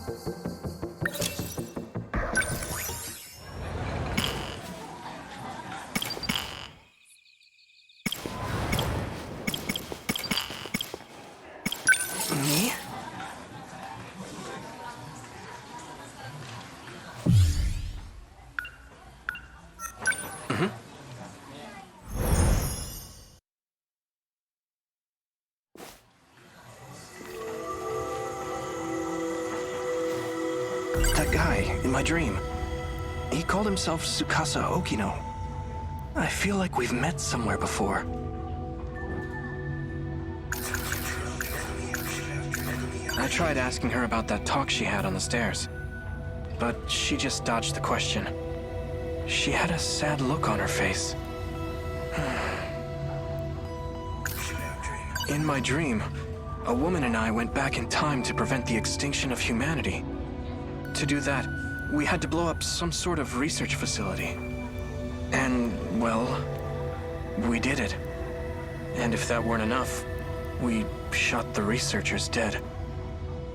Me? That guy in my dream. He called himself Tsukasa Okino. I feel like we've met somewhere before. I tried asking her about that talk she had on the stairs, but she just dodged the question. She had a sad look on her face. In my dream, a woman and I went back in time to prevent the extinction of humanity. To do that, we had to blow up some sort of research facility. And, well, we did it. And if that weren't enough, we shot the researchers dead.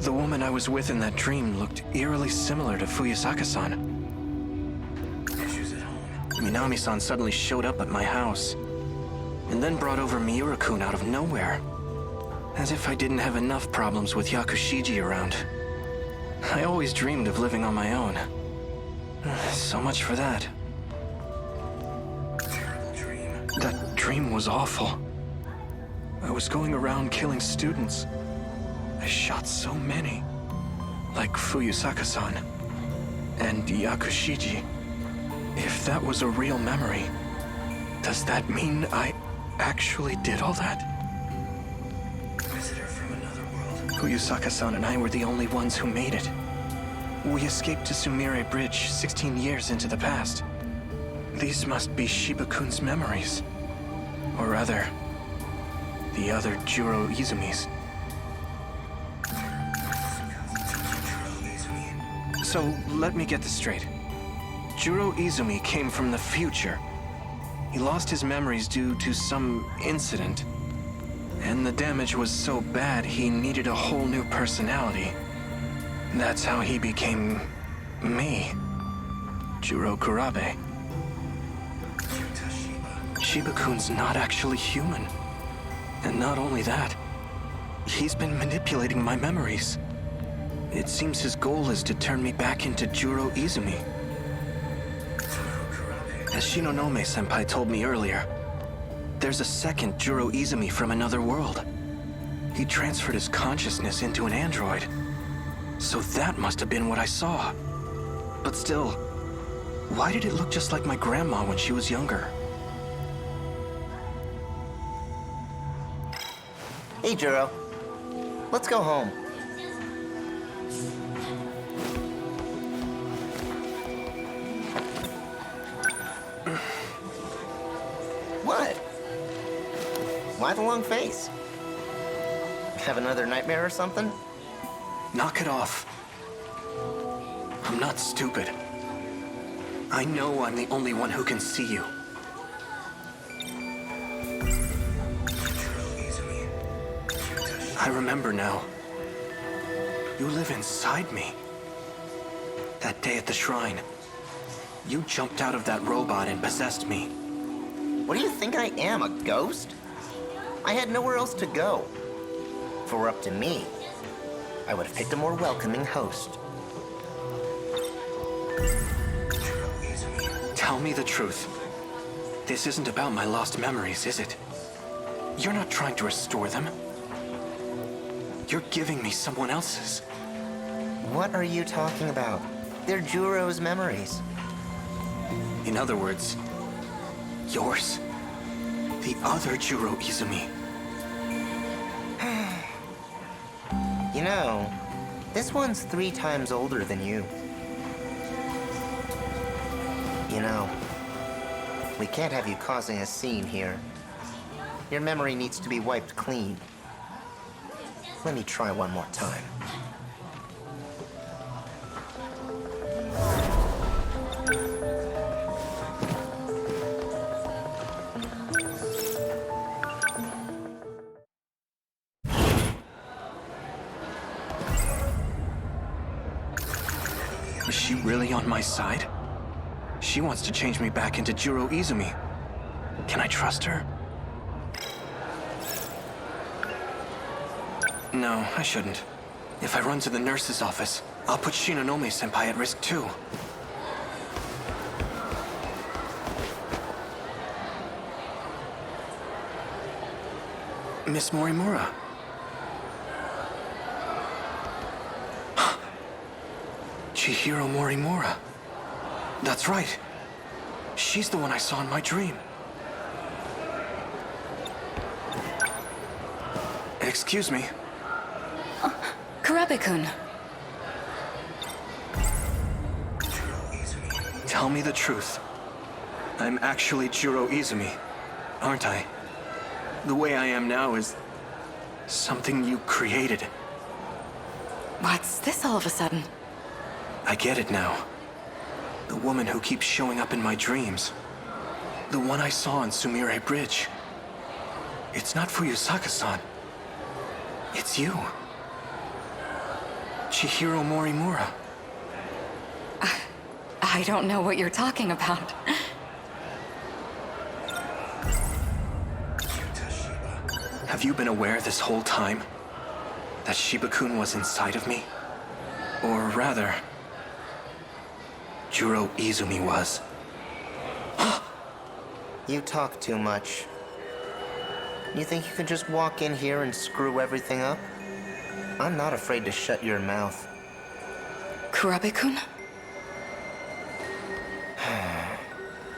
The woman I was with in that dream looked eerily similar to Fuyusaka-san. Minami-san suddenly showed up at my house, and then brought over Miura-kun out of nowhere. As if I didn't have enough problems with Yakushiji around. I always dreamed of living on my own. So much for that. That dream was awful. I was going around killing students. I shot so many. Like Fuyusaka-san. And Yakushiji. If that was a real memory, does that mean I actually did all that? Visitor from another world. Fuyusaka-san and I were the only ones who made it. We escaped to Sumire Bridge 16 years into the past. These must be Shiba-kun's memories. Or rather, the other Juro Izumi's. So, let me get this straight. Juro Izumi came from the future. He lost his memories due to some incident. And the damage was so bad he needed a whole new personality. That's how he became me. Juro Kurabe. Shiba-kun's not actually human. And not only that, he's been manipulating my memories. It seems his goal is to turn me back into Juro Izumi. As Shinonome-senpai told me earlier, there's a second Juro Izumi from another world. He transferred his consciousness into an android. So that must have been what I saw. But still, why did it look just like my grandma when she was younger? Hey, Juro. Let's go home. What? Why the long face? Have another nightmare or something? Knock it off. I'm not stupid. I know I'm the only one who can see you. I remember now. You live inside me. That day at the shrine, you jumped out of that robot and possessed me. What do you think I am, a ghost? I had nowhere else to go. If it were up to me, I would have picked a more welcoming host. Tell me the truth. This isn't about my lost memories, is it? You're not trying to restore them. You're giving me someone else's. What are you talking about? They're Juro's memories. In other words, yours. The other Juro Izumi. You know, this one's 3 times older than you. You know, we can't have you causing a scene here. Your memory needs to be wiped clean. Let me try one more time. Is she really on my side? She wants to change me back into Juro Izumi. Can I trust her? No, I shouldn't. If I run to the nurse's office, I'll put Shinonome-senpai at risk too. Miss Morimura. Chihiro Morimura. That's right. She's the one I saw in my dream. Excuse me. Kurabe-kun. Tell me the truth. I'm actually Juro Izumi, aren't I? The way I am now is something you created. What's this all of a sudden? I get it now. The woman who keeps showing up in my dreams. The one I saw on Sumire Bridge. It's not Fuyusaka-san. It's you. Chihiro Morimura. I don't know what you're talking about. Have you been aware this whole time that Shiba-kun was inside of me? Or rather, Juro Izumi was. You talk too much. You think you can just walk in here and screw everything up? I'm not afraid to shut your mouth. Kurabe-kun?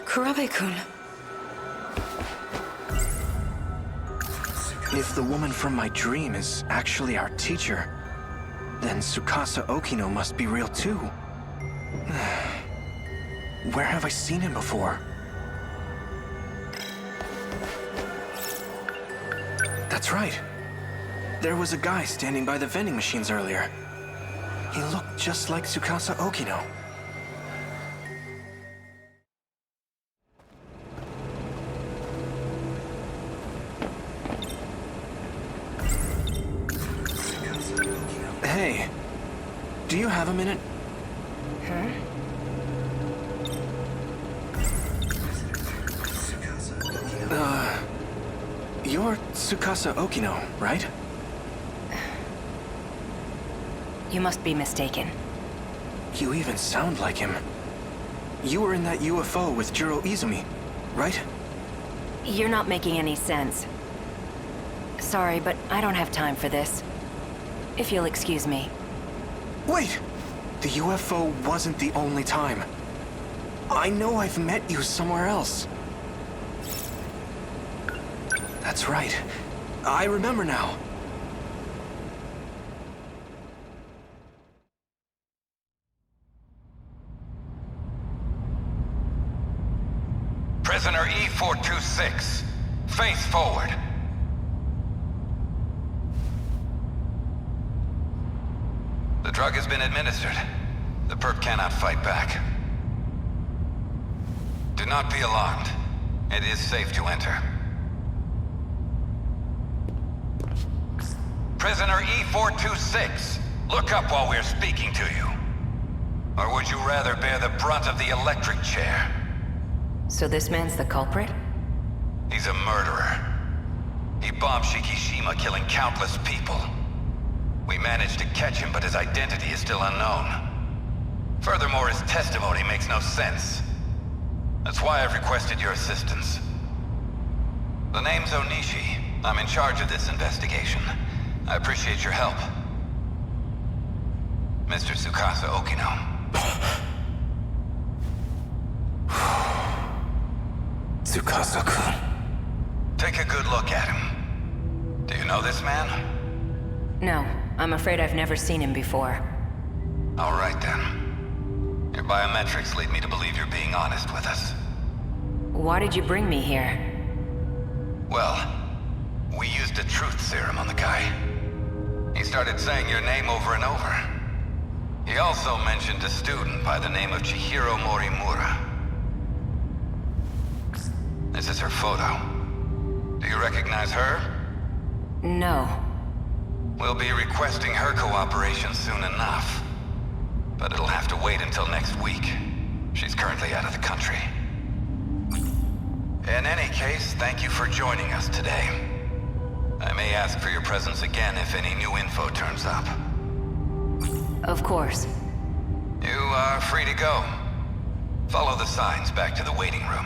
Kurabe-kun. If the woman from my dream is actually our teacher, then Tsukasa Okino must be real too. Where have I seen him before? That's right. There was a guy standing by the vending machines earlier. He looked just like Tsukasa Okino. Hey, do you have a minute? Huh? You're Tsukasa Okino, right? You must be mistaken. You even sound like him. You were in that UFO with Juro Izumi, right? You're not making any sense. Sorry, but I don't have time for this. If you'll excuse me. Wait! The UFO wasn't the only time. I know I've met you somewhere else. That's right. I remember now. Prisoner E-426, face forward. The drug has been administered. The perp cannot fight back. Do not be alarmed. It is safe to enter. Prisoner E-426, look up while we're speaking to you. Or would you rather bear the brunt of the electric chair? So this man's the culprit? He's a murderer. He bombed Shikishima, killing countless people. We managed to catch him, but his identity is still unknown. Furthermore, his testimony makes no sense. That's why I've requested your assistance. The name's Onishi. I'm in charge of this investigation. I appreciate your help. Mr. Tsukasa Okino. Tsukasa-kun. Take a good look at him. Do you know this man? No, I'm afraid I've never seen him before. All right then. Your biometrics lead me to believe you're being honest with us. Why did you bring me here? Well, we used a truth serum on the guy. He started saying your name over and over. He also mentioned a student by the name of Chihiro Morimura. This is her photo. Do you recognize her? No. We'll be requesting her cooperation soon enough. but it'll have to wait until next week. She's currently out of the country. In any case, thank you for joining us today. I may ask for your presence again if any new info turns up. Of course. You are free to go. Follow the signs back to the waiting room.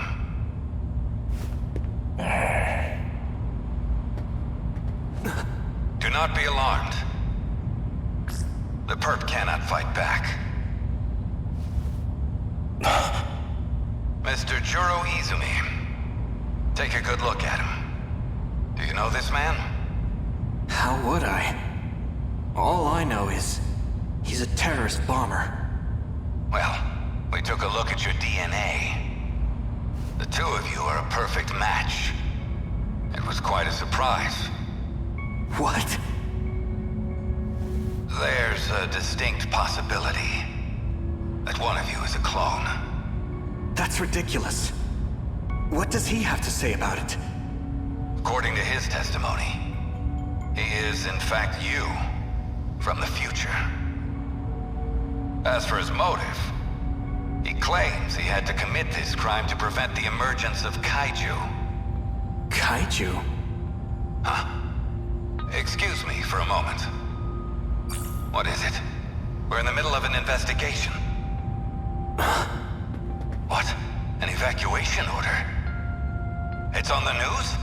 Do not be alarmed. The perp cannot fight back. Mr. Juro Izumi. Take a good look at him. Do you know this man? How would I? All I know is he's a terrorist bomber. Well, we took a look at your DNA. The two of you are a perfect match. It was quite a surprise. What? There's a distinct possibility that one of you is a clone. That's ridiculous. What does he have to say about it? According to his testimony, he is in fact you from the future. As for his motive, he claims he had to commit this crime to prevent the emergence of kaiju. Kaiju? Huh? Excuse me for a moment. What is it? We're in the middle of an investigation. What? An evacuation order? It's on the news?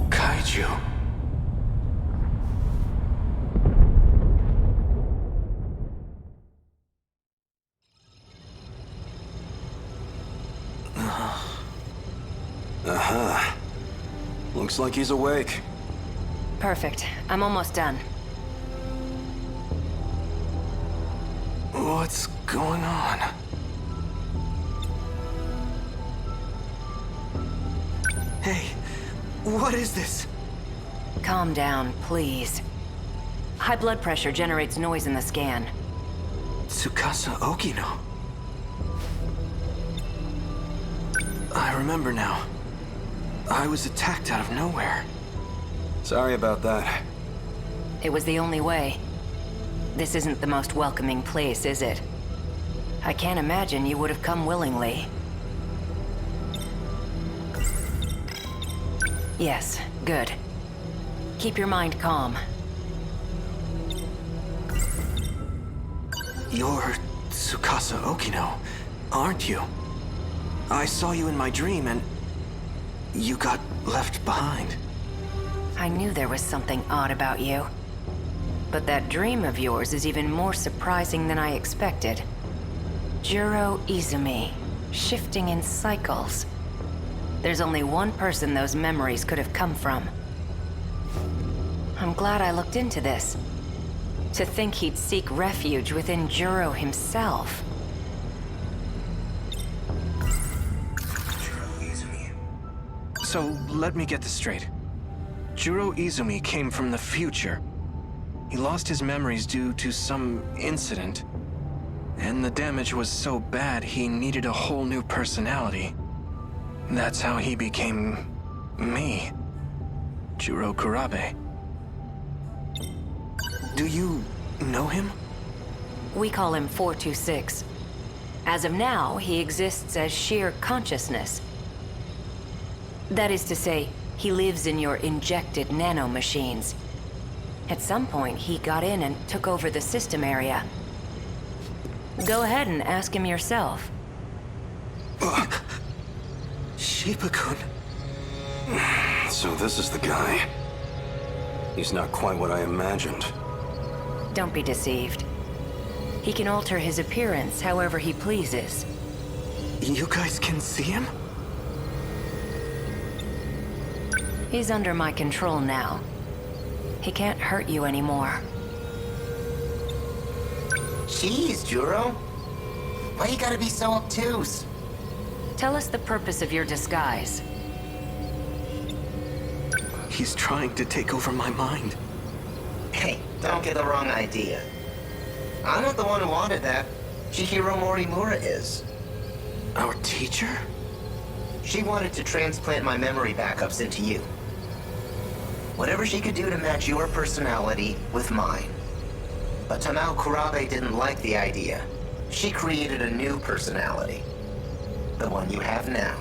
Kaiju. Aha. Looks like he's awake. Perfect. I'm almost done. What's going on? Hey, what is this? Calm down, please. High blood pressure generates noise in the scan. Tsukasa Okino. I remember now. I was attacked out of nowhere. Sorry about that. It was the only way. This isn't the most welcoming place, is it? I can't imagine you would have come willingly. Yes, good. Keep your mind calm. You're Tsukasa Okino, aren't you? I saw you in my dream and you got left behind. I knew there was something odd about you. But that dream of yours is even more surprising than I expected. Juro Izumi, shifting in cycles. There's only one person those memories could have come from. I'm glad I looked into this. To think he'd seek refuge within Juro himself. So, let me get this straight. Juro Izumi came from the future. He lost his memories due to some incident. And the damage was so bad he needed a whole new personality. That's how he became me. Juro Kurabe. Do you know him? We call him 426. As of now, he exists as sheer consciousness. That is to say, he lives in your injected nanomachines. At some point, he got in and took over the system area. Go ahead and ask him yourself. Shiba-kun. So this is the guy. He's not quite what I imagined. Don't be deceived. He can alter his appearance however he pleases. You guys can see him? He's under my control now. He can't hurt you anymore. Jeez, Juro. Why you gotta be so obtuse? Tell us the purpose of your disguise. He's trying to take over my mind. Hey, don't get the wrong idea. I'm not the one who wanted that. Chihiro Morimura is. Our teacher? She wanted to transplant my memory backups into you. Whatever she could do to match your personality with mine. But Juro Kurabe didn't like the idea. She created a new personality. The one you have now.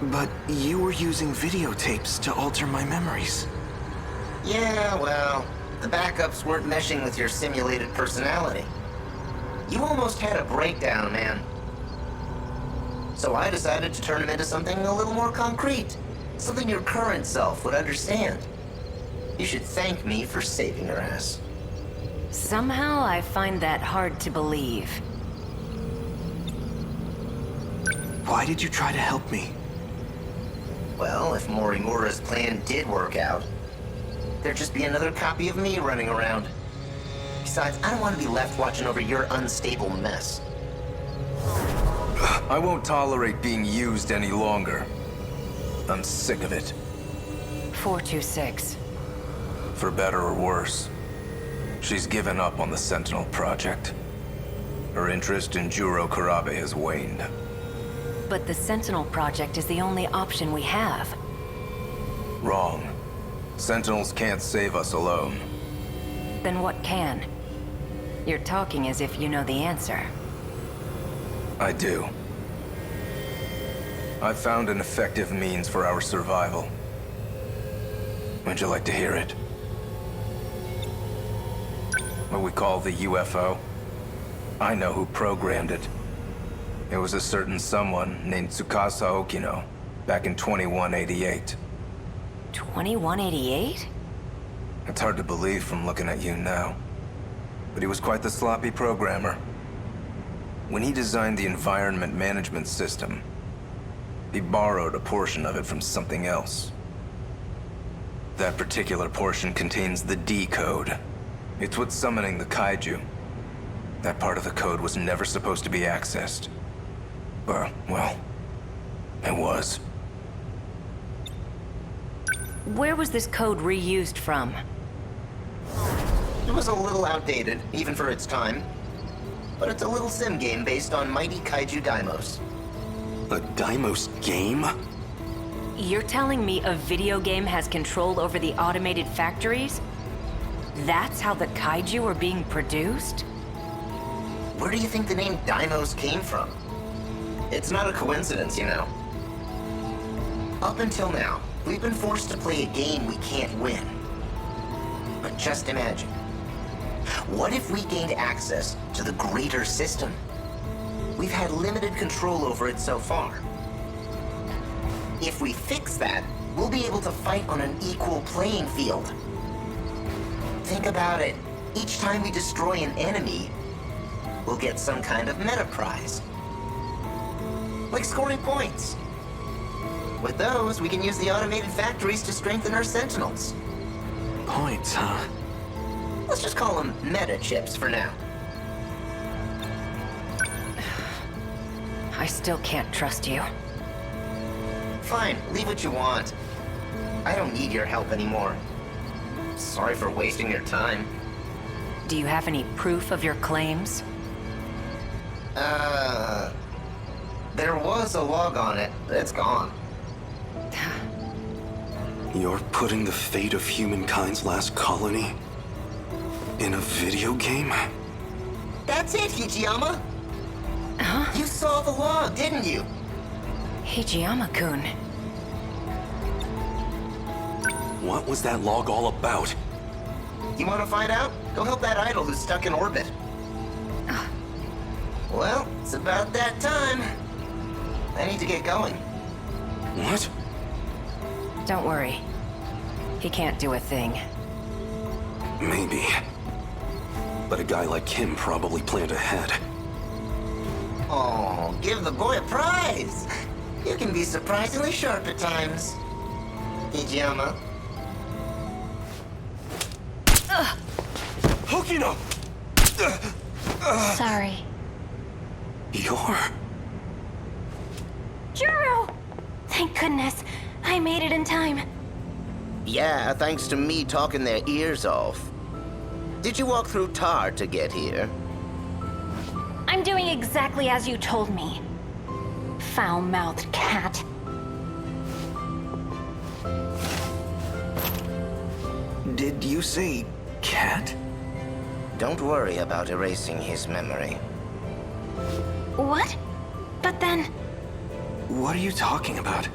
But you were using videotapes to alter my memories. Yeah, well, the backups weren't meshing with your simulated personality. You almost had a breakdown, man. So I decided to turn him into something a little more concrete. Something your current self would understand. You should thank me for saving her ass. Somehow I find that hard to believe. Why did you try to help me? Well, if Morimura's plan did work out, there'd just be another copy of me running around. Besides, I don't want to be left watching over your unstable mess. I won't tolerate being used any longer. I'm sick of it. 426. For better or worse. She's given up on the Sentinel project. Her interest in Juro Kurabe has waned. But the Sentinel project is the only option we have. Wrong. Sentinels can't save us alone. Then what can? You're talking as if you know the answer. I do. I've found an effective means for our survival. Would you like to hear it? What we call the UFO. I know who programmed it. It was a certain someone named Tsukasa Okino, back in 2188. 2188? It's hard to believe from looking at you now. But he was quite the sloppy programmer. When he designed the environment management system, he borrowed a portion of it from something else. That particular portion contains the D code. It's what's summoning the kaiju. That part of the code was never supposed to be accessed. But, well, it was. Where was this code reused from? It was a little outdated, even for its time. But it's a little sim game based on mighty kaiju daimos. A Daimos game? You're telling me a video game has control over the automated factories? That's how the kaiju are being produced? Where do you think the name Daimos came from? It's not a coincidence, you know. Up until now, we've been forced to play a game we can't win. But just imagine. What if we gained access to the greater system? We've had limited control over it so far. If we fix that, we'll be able to fight on an equal playing field. Think about it. Each time we destroy an enemy, we'll get some kind of meta prize. Like scoring points. With those, we can use the automated factories to strengthen our Sentinels. Points, huh? Let's just call them meta chips for now. I still can't trust you. Fine, leave what you want. I don't need your help anymore. Sorry for wasting your time. Do you have any proof of your claims? There was a log on it, but it's gone. You're putting the fate of humankind's last colony in a video game? That's it, Hijiyama! Huh? You saw the log, didn't you? Hijiyama-kun. What was that log all about? You want to find out? Go help that idol who's stuck in orbit. Well, it's about that time. I need to get going. What? Don't worry. He can't do a thing. Maybe. But a guy like him probably planned ahead. Oh, give the boy a prize! You can be surprisingly sharp at times. Hijiyama. Okino! Sorry. You're... Juro! Thank goodness. I made it in time. Yeah, thanks to me talking their ears off. Did you walk through tar to get here? I'm doing exactly as you told me. Foul-mouthed cat. Did you say cat? Don't worry about erasing his memory. What? But then... What are you talking about?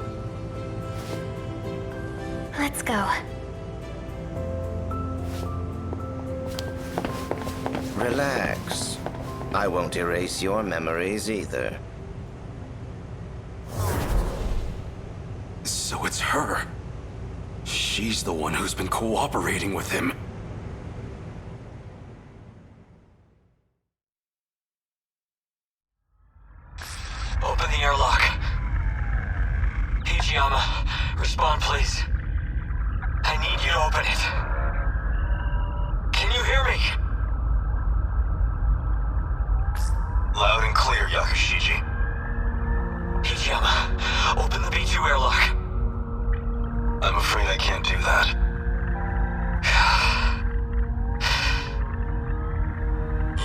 Let's go. Relax. I won't erase your memories either. So it's her. She's the one who's been cooperating with him. Open the airlock. Hijiyama, respond please. I need you to open it. Can you hear me? Loud and clear, Yakushiji. Hijiyama, open the B2 airlock. I'm afraid I can't do that.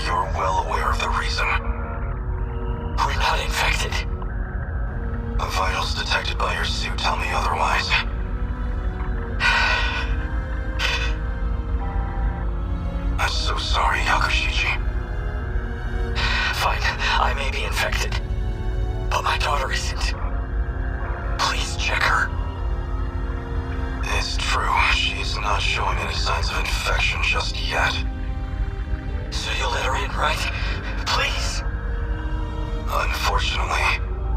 You're well aware of the reason. We're not infected. The vitals detected by your suit tell me otherwise. I'm so sorry, Yakushiji. Fine, I may be infected. But my daughter isn't. Please check her. It's true, she's not showing any signs of infection just yet. So you'll let her in, right? Please! Unfortunately,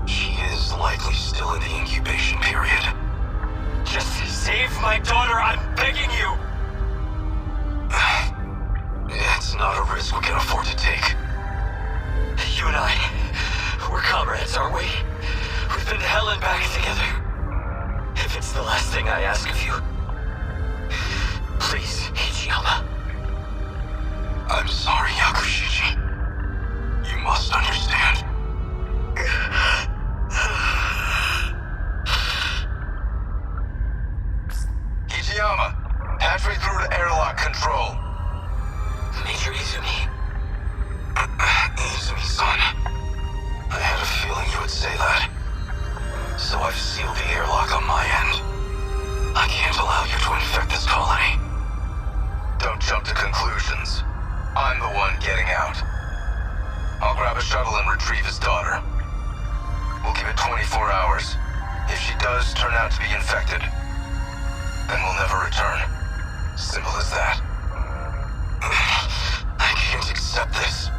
she is likely still in the incubation period. Just save my daughter, I'm begging you! It's not a risk we can afford to take. You and I, we're comrades, aren't we? We've been to hell and back together. If it's the last thing I ask of you, please, Hijiyama. I'm sorry, Yakushiji. You must understand. Hijiyama, patch me through to airlock control. Major Izumi. Izumi-san, I had a feeling you would say that. So I've sealed the airlock on my end. I can't allow you to infect this colony. Don't jump to conclusions. I'm the one getting out. I'll grab a shuttle and retrieve his daughter. We'll give it 24 hours. If she does turn out to be infected, then we'll never return. Simple as that. I can't accept this.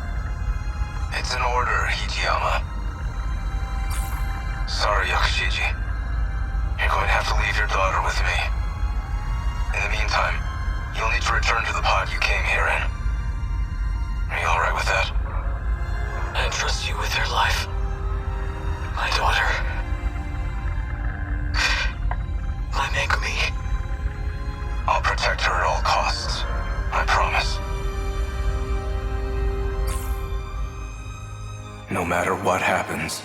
It's an order, Hijiyama. Sorry, Yakushiji. You're going to have to leave your daughter with me. In the meantime, you'll need to return to the pod you came here in. Are you alright with that? I trust you with her life. My daughter. My Megumi. I'll protect her at all costs. I promise. No matter what happens,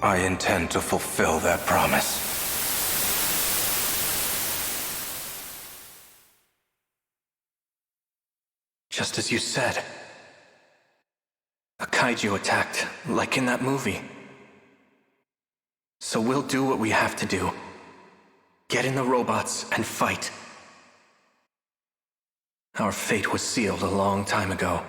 I intend to fulfill that promise. Just as you said. A kaiju attacked, like in that movie. So we'll do what we have to do. Get in the robots and fight. Our fate was sealed a long time ago.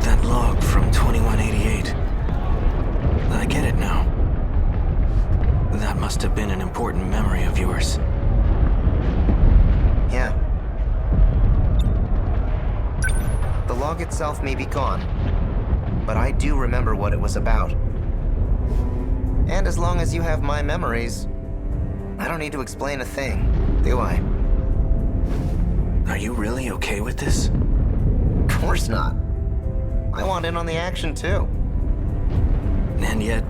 That log from 2188. I get it now. That must have been an important memory of yours. Yeah. The log itself may be gone, but I do remember what it was about. And as long as you have my memories, I don't need to explain a thing, do I? Are you really okay with this? Of course not. I want in on the action too. And yet,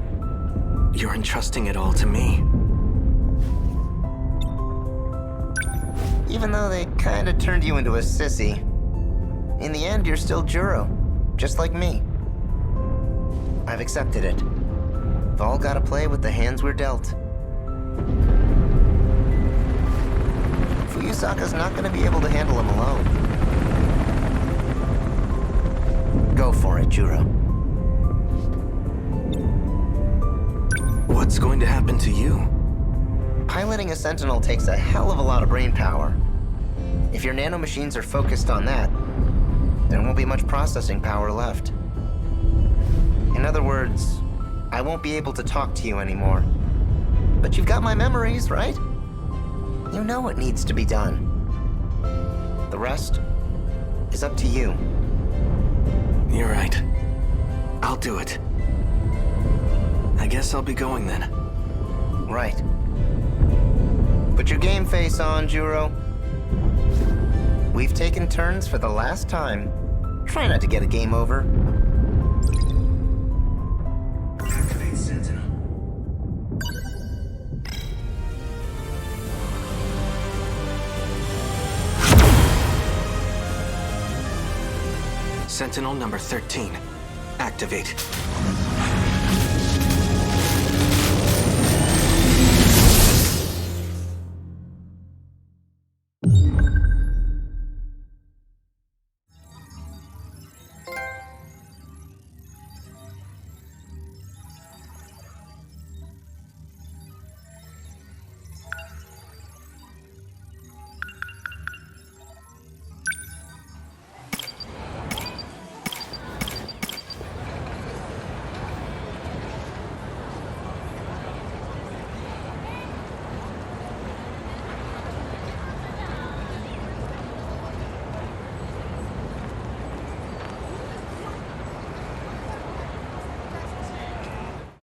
you're entrusting it all to me. Even though they kinda turned you into a sissy, in the end you're still Juro, just like me. I've accepted it. We've all gotta play with the hands we're dealt. Fuyusaka's not gonna be able to handle him alone. Go for it, Juro. What's going to happen to you? Piloting a Sentinel takes a hell of a lot of brain power. If your nanomachines are focused on that, there won't be much processing power left. In other words, I won't be able to talk to you anymore. But you've got my memories, right? You know what needs to be done. The rest is up to you. You're right. I'll do it. I guess I'll be going then. Right. Put your game face on, Juro. We've taken turns for the last time. Try not to get a game over. Activate Sentinel. Sentinel number 13. Activate.